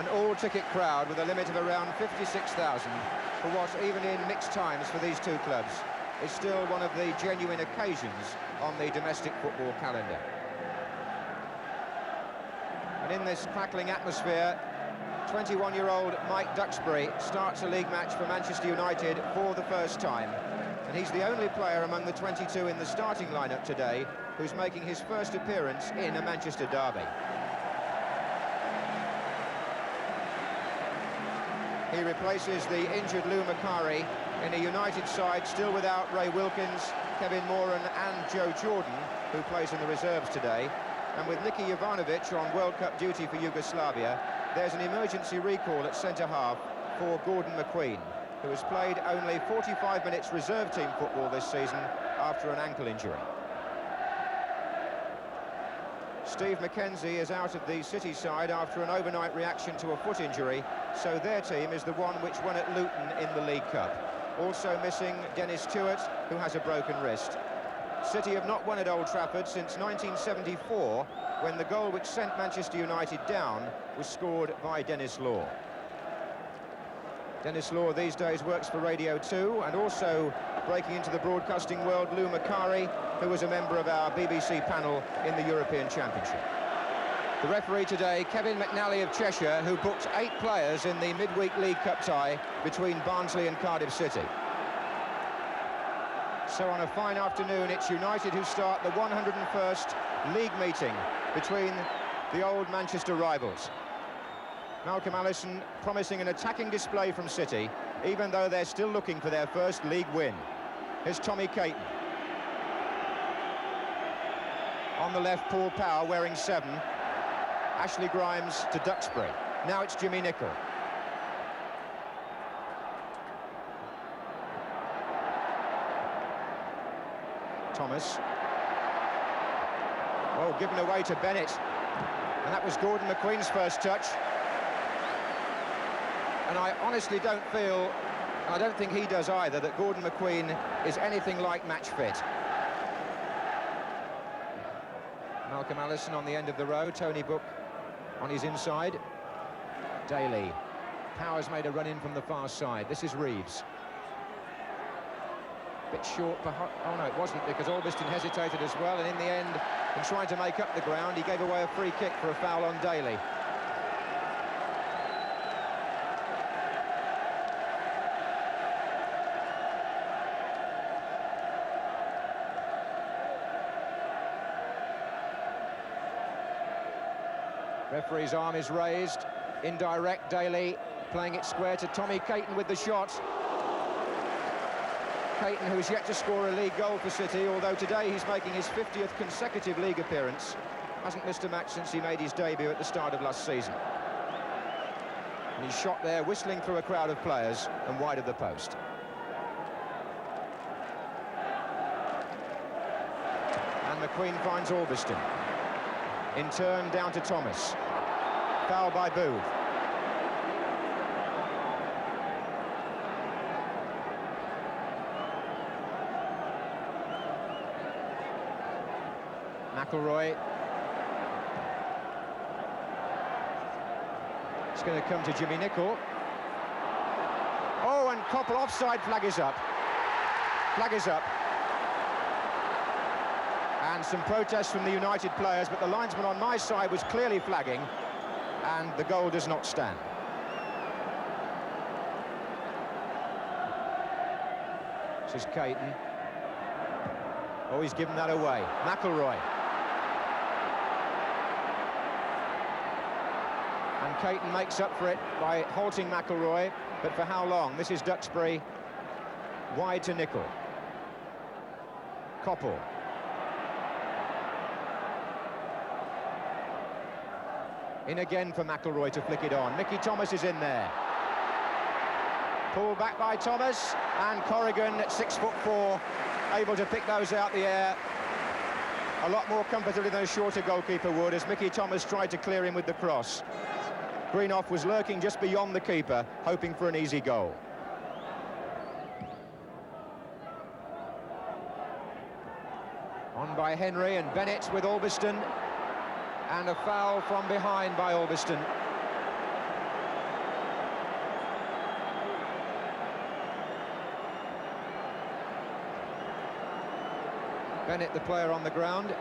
an all-ticket crowd with a limit of around 56,000 for what, even in mixed times for these two clubs, is still one of the genuine occasions on the domestic football calendar. And in this crackling atmosphere, 21-year-old Mike Duxbury starts a league match for Manchester United for the first time. And he's the only player among the 22 in the starting lineup today who's making his first appearance in a Manchester derby. He replaces the injured Lou Macari in a United side still without Ray Wilkins, Kevin Moran and Joe Jordan, who plays in the reserves today. And with Niki Jovanovic on World Cup duty for Yugoslavia, there's an emergency recall at centre-half for Gordon McQueen, who has played only 45 minutes reserve team football this season after an ankle injury. Steve McKenzie is out of the City side after an overnight reaction to a foot injury, so their team is the one which won at Luton in the League Cup. Also missing Dennis Tuitt, who has a broken wrist. City have not won at Old Trafford since 1974, when the goal which sent Manchester United down was scored by Dennis Law. Dennis Law these days works for Radio 2, and also breaking into the broadcasting world, Lou Macari, who was a member of our BBC panel in the European Championship. The referee today, Kevin McNally of Cheshire, who booked 8 players in the midweek League Cup tie between Barnsley and Cardiff City. So on a fine afternoon, it's United who start the 101st league meeting between the old Manchester rivals. Malcolm Allison promising an attacking display from City, even though they're still looking for their first league win. Here's Tommy Caton. On the left, Paul Power wearing 7. Ashley Grimes to Duxbury. Now it's Jimmy Nicholl. Thomas. Oh, given away to Bennett. And that was Gordon McQueen's first touch. And I honestly don't feel, and I don't think he does either, that Gordon McQueen is anything like match fit. Malcolm Allison on the end of the row, Tony Book on his inside. Daly. Powers made a run in from the far side. This is Reeves. Bit short, oh no, it wasn't, because Albiston hesitated as well, and in the end, in trying to make up the ground, he gave away a free kick for a foul on Daly. Referee's arm is raised, indirect. Daly playing it square to Tommy Caton with the shot. Caton, who's yet to score a league goal for City, although today he's making his 50th consecutive league appearance. Hasn't missed a match since he made his debut at the start of last season. And he's shot there, whistling through a crowd of players and wide of the post. And McQueen finds Albiston. In turn, down to Thomas. Foul by Booth. McElroy. It's going to come to Jimmy Nicholl. Oh, and Koppel offside, flag is up. Flag is up. And some protests from the United players, but the linesman on my side was clearly flagging, and the goal does not stand. This is Caton. Oh, he's given that away. McElroy. And Caton makes up for it by halting McElroy, but for how long? This is Duxbury, wide to Nicholl. Koppel. In again for McElroy to flick it on. Mickey Thomas is in there. Pulled back by Thomas, and Corrigan at 6'4", able to pick those out the air a lot more comfortably than a shorter goalkeeper would, as Mickey Thomas tried to clear him with the cross. Greenough was lurking just beyond the keeper, hoping for an easy goal. On by Henry, and Bennett with Albiston, and a foul from behind by Albiston. Bennett, the player on the ground.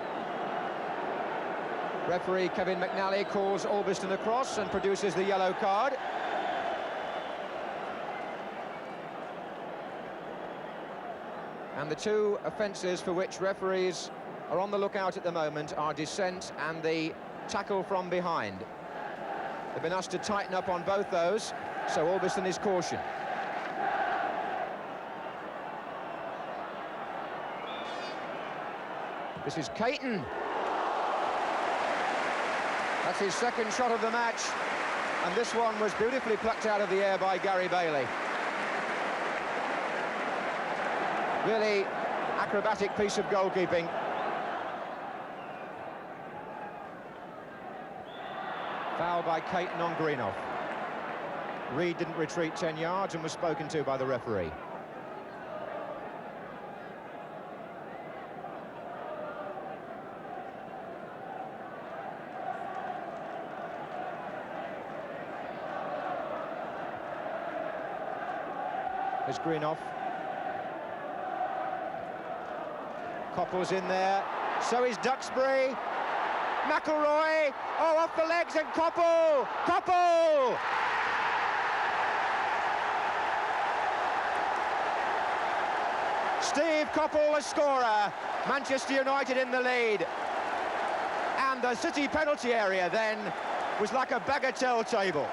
Referee Kevin McNally calls Albiston across and produces the yellow card. And the two offences for which referees are on the lookout at the moment are dissent and the tackle from behind. They've been asked to tighten up on both those, so Albiston is cautioned. This is Caton. That's his second shot of the match, and this one was beautifully plucked out of the air by Gary Bailey. Really acrobatic piece of goalkeeping. Foul by Caton on Greenough. Reed didn't retreat 10 yards and was spoken to by the referee. There's Greenough. Coppell's in there, so is Duxbury. McElroy, oh, off the legs, and Coppell! Coppell! Steve Coppell, a scorer. Manchester United in the lead. And the City penalty area then was like a bagatelle table.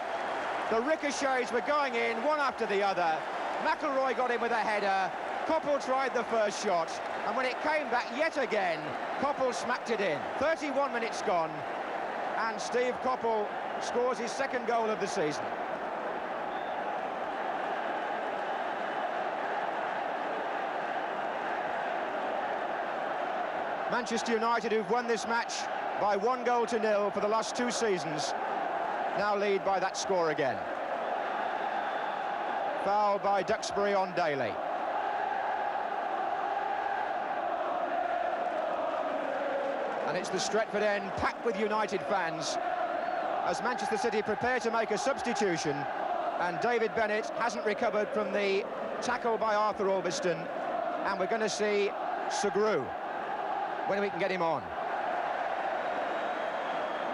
The ricochets were going in, one after the other. McElroy got in with a header. Coppell tried the first shot, and when it came back yet again, Coppell smacked it in. 31 minutes gone, and Steve Coppell scores his second goal of the season. Manchester United, who've won this match by 1-0 for the last 2 seasons, now lead by that score again. Foul by Duxbury on Daly. And it's the Stretford end packed with United fans as Manchester City prepare to make a substitution, and David Bennett hasn't recovered from the tackle by Arthur Albiston, and we're going to see Sugrue when we can get him on.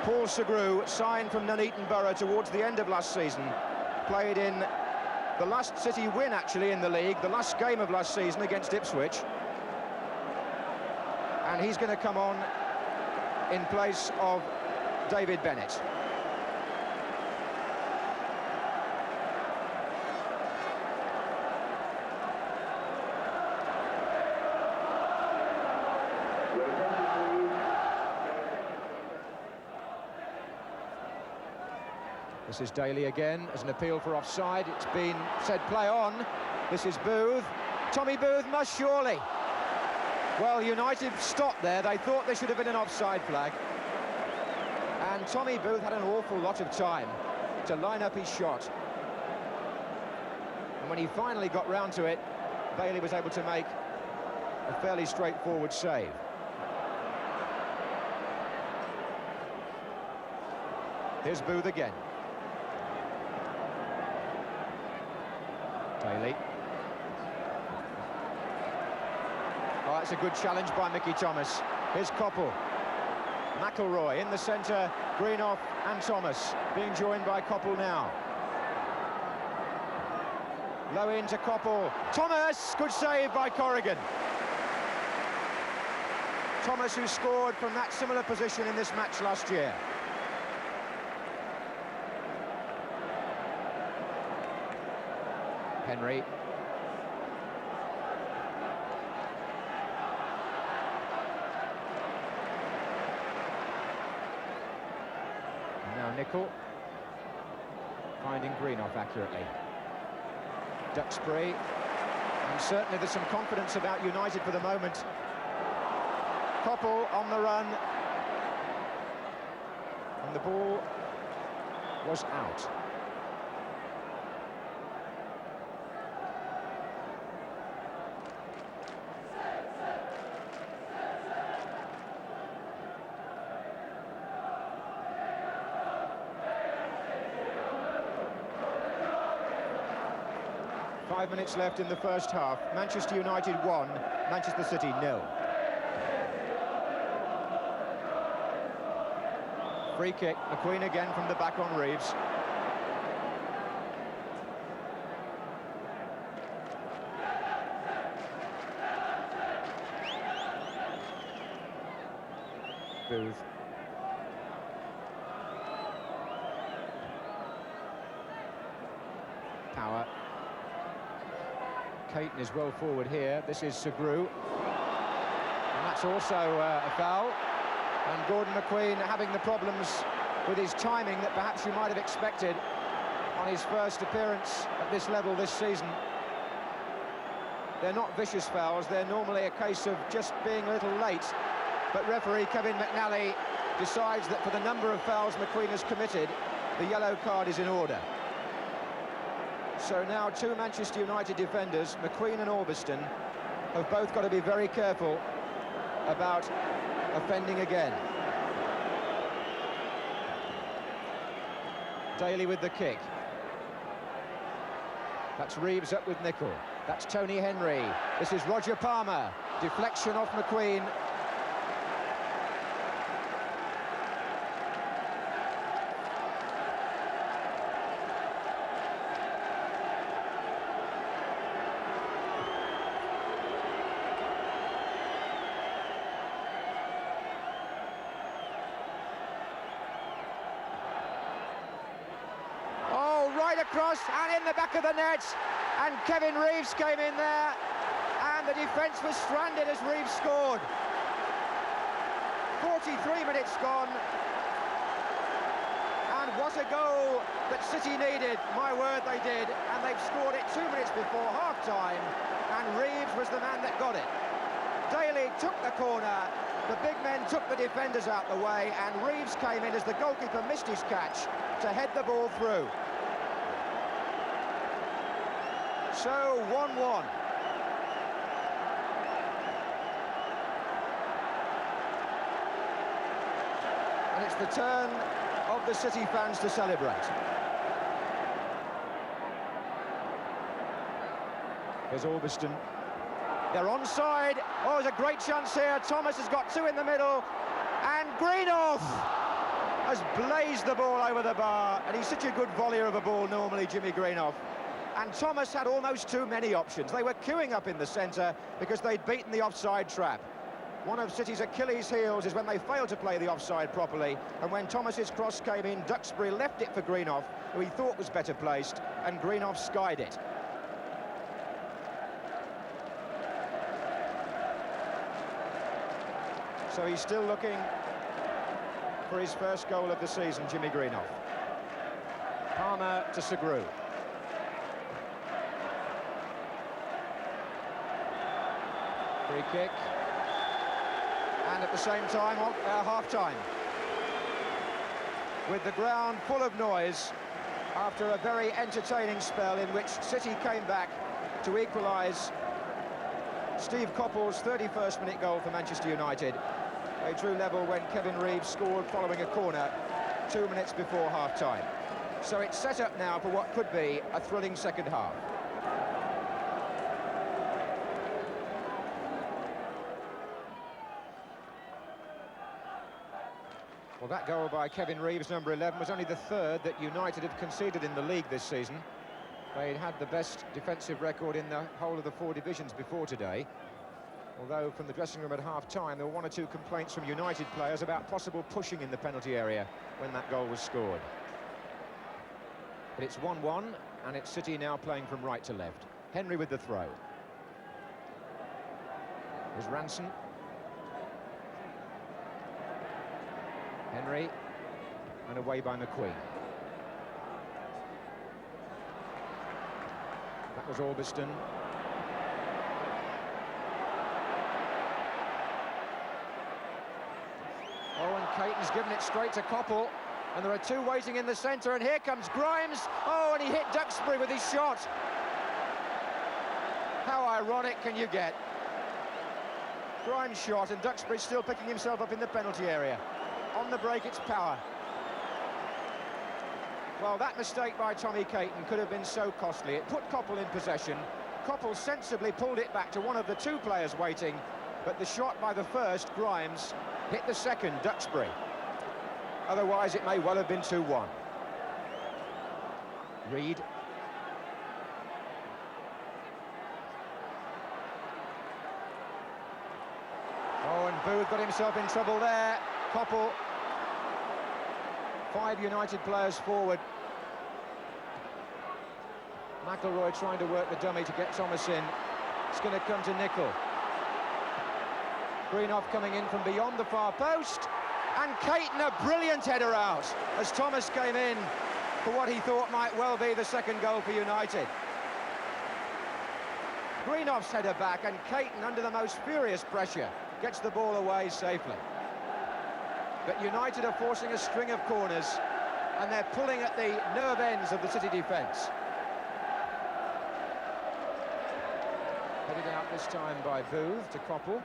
Paul Sugrue, signed from Nuneaton Borough towards the end of last season, played in the last City win actually in the league, the last game of last season against Ipswich, and he's going to come on in place of David Bennett. This is Daly again as an appeal for offside. It's been said play on. This is Booth. Tommy Booth must surely. Well, United stopped there. They thought there should have been an offside flag. And Tommy Booth had an awful lot of time to line up his shot. And when he finally got round to it, Bailey was able to make a fairly straightforward save. Here's Booth again. Daly. Oh, that's a good challenge by Mickey Thomas. Here's Coppell. McElroy in the centre, Greenough and Thomas being joined by Coppell now. Low into Coppell. Thomas, good save by Corrigan. Thomas, who scored from that similar position in this match last year. Henry. And now Nicol. Finding Greenough accurately. Duxbury. And certainly there's some confidence about United for the moment. Coppell on the run. And the ball was out. Five minutes left in the first half. Manchester United 1, Manchester City 0. Free kick, McQueen again from the back on Reeves. Booth. Power. Caton is well forward here. This is Segru. And that's also a foul. And Gordon McQueen having the problems with his timing that perhaps you might have expected on his first appearance at this level this season. They're not vicious fouls, they're normally a case of just being a little late. But referee Kevin McNally decides that for the number of fouls McQueen has committed, the yellow card is in order. So now two Manchester United defenders, McQueen and Orbiston, have both got to be very careful about offending again. Daly with the kick. That's Reeves up with Nicol. That's Tony Henry. This is Roger Palmer. Deflection off McQueen. Right across and in the back of the net, and Kevin Reeves came in there, and the defence was stranded as Reeves scored. 43 minutes gone, and what a goal that City needed. My word, they did, and they've scored it 2 minutes before half-time, and Reeves was the man that got it. Daly took the corner, the big men took the defenders out the way, and Reeves came in as the goalkeeper missed his catch to head the ball through. So 1-1. And it's the turn of the City fans to celebrate. Here's Orbiston. They're onside. Oh, there's a great chance here. Thomas has got two in the middle. And Greenoff has blazed the ball over the bar. And he's such a good volleyer of a ball normally, Jimmy Greenoff. And Thomas had almost too many options. They were queuing up in the centre because they'd beaten the offside trap. One of City's Achilles' heels is when they failed to play the offside properly, and when Thomas's cross came in, Duxbury left it for Greenoff, who he thought was better placed, and Greenoff skied it. So he's still looking for his first goal of the season, Jimmy Greenoff. Palmer to Segru. Free kick, and at the same time, half-time. With the ground full of noise, after a very entertaining spell in which City came back to equalise. Steve Coppell's 31st minute goal for Manchester United. They drew level when Kevin Reeves scored following a corner 2 minutes before half-time. So it's set up now for what could be a thrilling second half. Well, that goal by Kevin Reeves, number 11, was only the third that United have conceded in the league this season. They had the best defensive record in the whole of the four divisions before today. Although from the dressing room at half-time, there were one or two complaints from United players about possible pushing in the penalty area when that goal was scored. But it's 1-1, and it's City now playing from right to left. Henry with the throw. There's Ranson. Henry, and away by McQueen. That was Orbiston. Oh, and Caton's given it straight to Coppell, and there are two waiting in the centre, and here comes Grimes. Oh, and he hit Duxbury with his shot. How ironic can you get? Grimes shot, and Duxbury still picking himself up in the penalty area. On the break, it's Power. Well, that mistake by Tommy Caton could have been so costly. It put Coppell in possession. Coppell sensibly pulled it back to one of the two players waiting, but the shot by the first, Grimes, hit the second, Duxbury. Otherwise, it may well have been 2-1. Reed. Oh, and Booth got himself in trouble there. Koppel. 5 United players forward. McIlroy trying to work the dummy to get Thomas in. It's going to come to Nicol. Greenoff coming in from beyond the far post. And Caton, a brilliant header out as Thomas came in for what he thought might well be the second goal for United. Greenoff's header back, and Caton, under the most furious pressure, gets the ball away safely. But United are forcing a string of corners, and they're pulling at the nerve ends of the City defence. Headed out this time by Booth to Koppel.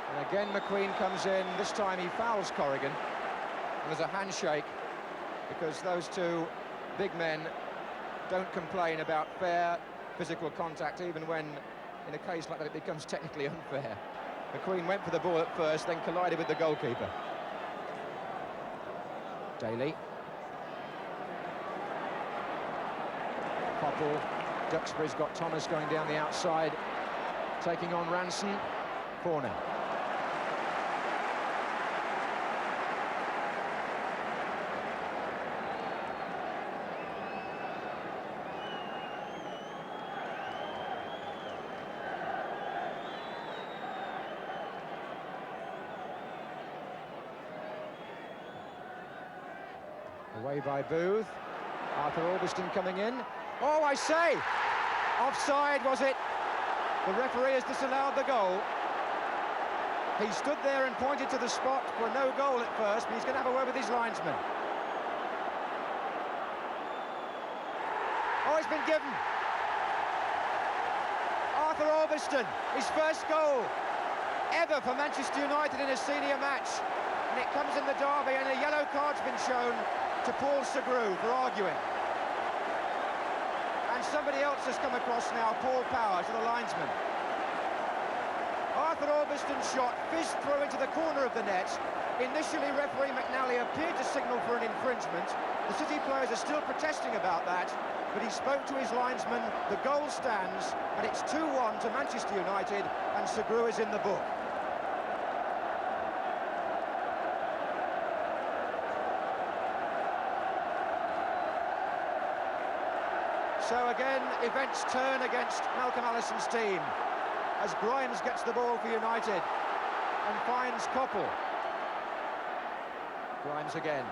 And again McQueen comes in. This time he fouls Corrigan. And there's a handshake, because those two big men don't complain about fair physical contact, even when, in a case like that, it becomes technically unfair. McQueen went for the ball at first, then collided with the goalkeeper. Daly. Koppel. Duxbury's got Thomas going down the outside, taking on Ranson. Corner. Away by Booth. Arthur Albiston coming in. Oh, I say! Offside, was it? The referee has disallowed the goal. He stood there and pointed to the spot for no goal at first, but he's going to have a word with his linesman. Oh, it's been given. Arthur Albiston, his first goal ever for Manchester United in a senior match. And it comes in the derby, and a yellow card's been shown to Paul Segru for arguing. And somebody else has come across now, Paul Power, to the linesman. Arthur Albiston's shot fizzed through into the corner of the net. Initially, referee McNally appeared to signal for an infringement. The City players are still protesting about that, but he spoke to his linesman. The goal stands, and it's 2-1 to Manchester United, and Segru is in the book. So again, events turn against Malcolm Allison's team as Grimes gets the ball for United and finds Koppel. Grimes again.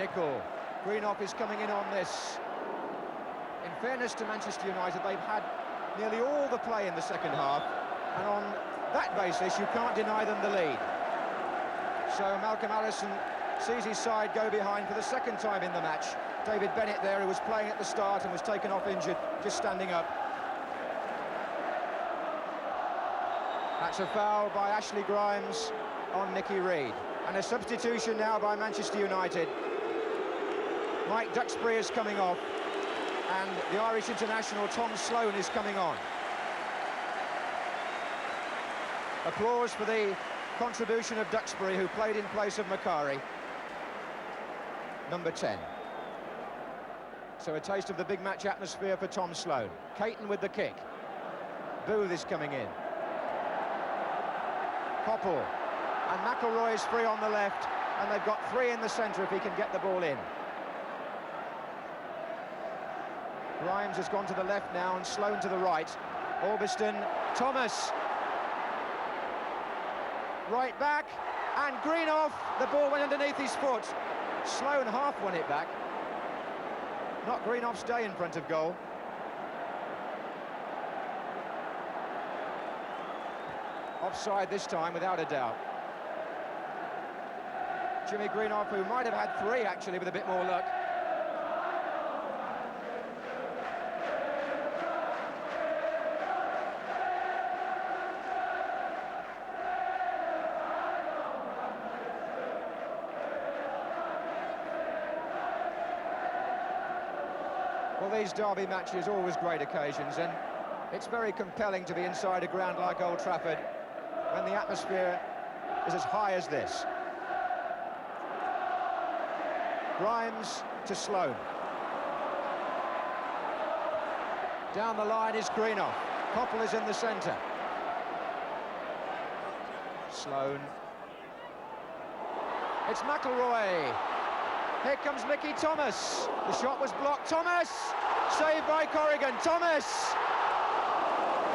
Nicol. Greenoff is coming in on this. In fairness to Manchester United, they've had nearly all the play in the second half, and on that basis you can't deny them the lead. So Malcolm Allison sees his side go behind for the second time in the match. David Bennett there, who was playing at the start and was taken off injured, just standing up. That's a foul by Ashley Grimes on Nicky Reed. And a substitution now by Manchester United. Mike Duxbury is coming off, and the Irish international Tom Sloan is coming on. Applause for the contribution of Duxbury, who played in place of Macari. Number 10. So a taste of the big match atmosphere for Tom Sloan. Caton with the kick. Booth is coming in. Koppel. And McIlroy is free on the left, and they've got 3 in the centre if he can get the ball in. Grimes has gone to the left now, and Sloan to the right. Albiston, Thomas. Right back, and Greenoff. The ball went underneath his foot. Sloan half won it back. Not Greenoff's day in front of goal. Offside this time, without a doubt. Jimmy Greenoff, who might have had 3 actually with a bit more luck. Well, these derby matches are always great occasions, and it's very compelling to be inside a ground like Old Trafford when the atmosphere is as high as this. Grimes to Sloane. Down the line is Greenough. Coppell is in the centre. Sloane. It's McIlroy. Here comes Mickey Thomas. The shot was blocked. Thomas! Saved by Corrigan. Thomas!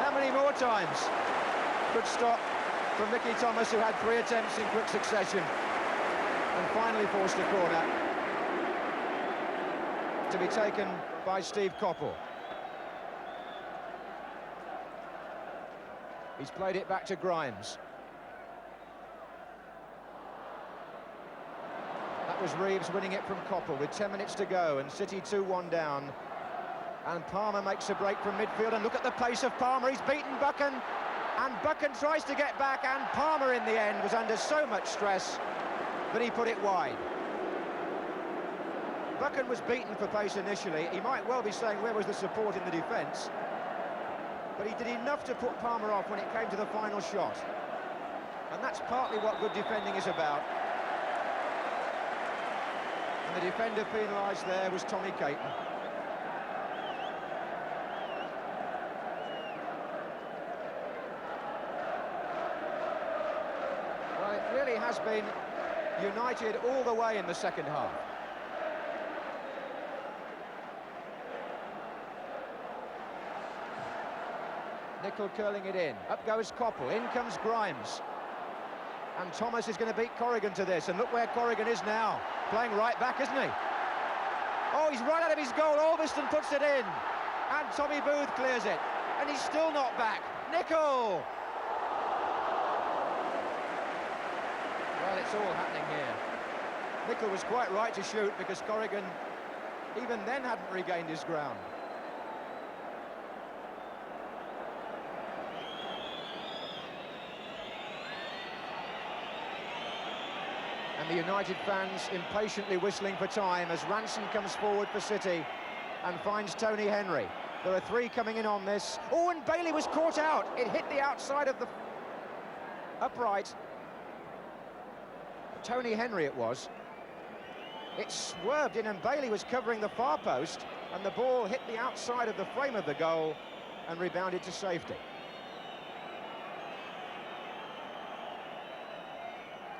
How many more times? Good stop from Mickey Thomas, who had 3 attempts in quick succession and finally forced a corner to be taken by Steve Coppell. He's played it back to Grimes. That was Reeves winning it from Coppell with 10 minutes to go and City 2-1 down. And Palmer makes a break from midfield, and look at the pace of Palmer. He's beaten Buchan, and Buchan tries to get back, and Palmer in the end was under so much stress that he put it wide. Buchan was beaten for pace initially. He might well be saying, where was the support in the defence? But he did enough to put Palmer off when it came to the final shot. And that's partly what good defending is about. And the defender penalised there was Tommy Caton. Well, it really has been United all the way in the second half. Nicol curling it in. Up goes Coppell. In comes Grimes. And Thomas is going to beat Corrigan to this. And look where Corrigan is now. Playing right back, isn't he? Oh, he's right out of his goal. Alveston puts it in. And Tommy Booth clears it. And he's still not back. Nicol! Well, it's all happening here. Nicol was quite right to shoot because Corrigan even then hadn't regained his ground. And the United fans impatiently whistling for time as Ranson comes forward for City and finds Tony Henry. There are 3 coming in on this. Oh, and Bailey was caught out. It hit the outside of the upright. Tony Henry it was. It swerved in and Bailey was covering the far post, and the ball hit the outside of the frame of the goal and rebounded to safety.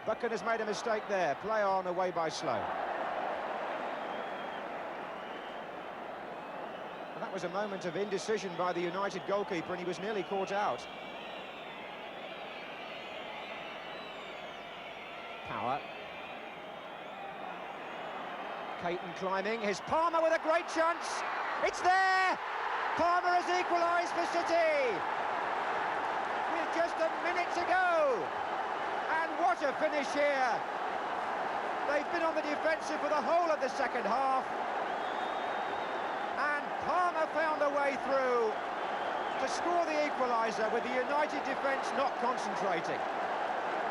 Buchan has made a mistake there. Play on, away by Sloane. And that was a moment of indecision by the United goalkeeper, and he was nearly caught out. Power. Caton climbing. Here's Palmer with a great chance. It's there! Palmer has equalised for City with just a minute to go. And what a finish here. They've been on the defensive for the whole of the second half. And Palmer found a way through to score the equaliser with the United defence not concentrating.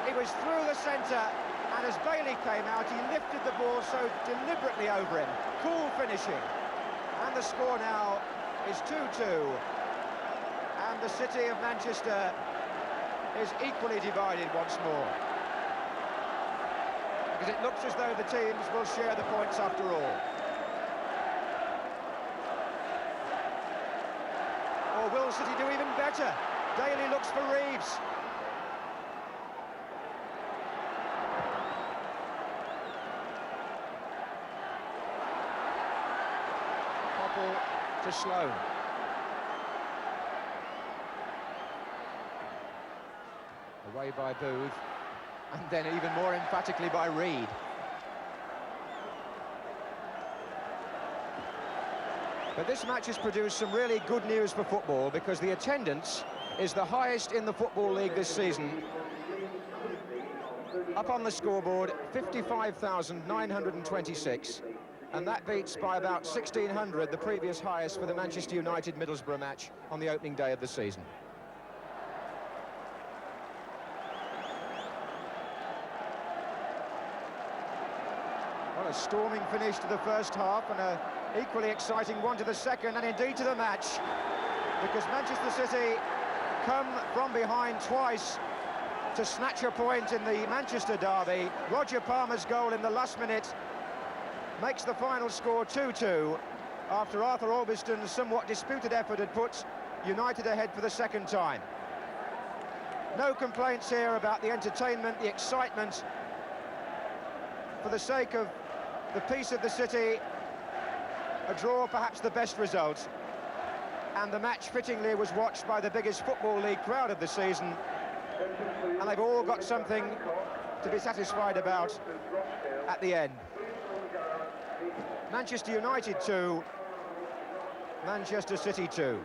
He was through the centre, and as Bailey came out, he lifted the ball so deliberately over him. Cool finishing. And the score now is 2-2. And the City of Manchester is equally divided once more, because it looks as though the teams will share the points after all. Or will City do even better? Daly looks for Reeves. Coppell to Sloane. Away by Booth, and then even more emphatically by Reed. But this match has produced some really good news for football, because the attendance is the highest in the Football League this season. Up on the scoreboard, 55,926, and that beats by about 1,600 the previous highest for the Manchester United-Middlesbrough match on the opening day of the season. A storming finish to the first half, and an equally exciting one to the second, and indeed to the match, because Manchester City come from behind twice to snatch a point in the Manchester derby. Roger Palmer's goal in the last minute makes the final score 2-2 after Arthur Albiston's somewhat disputed effort had put United ahead for the second time. No complaints here about the entertainment, the excitement. For the sake of the peace of the city, a draw perhaps the best result. And the match fittingly was watched by the biggest Football League crowd of the season. And they've all got something to be satisfied about at the end. Manchester United 2, Manchester City 2.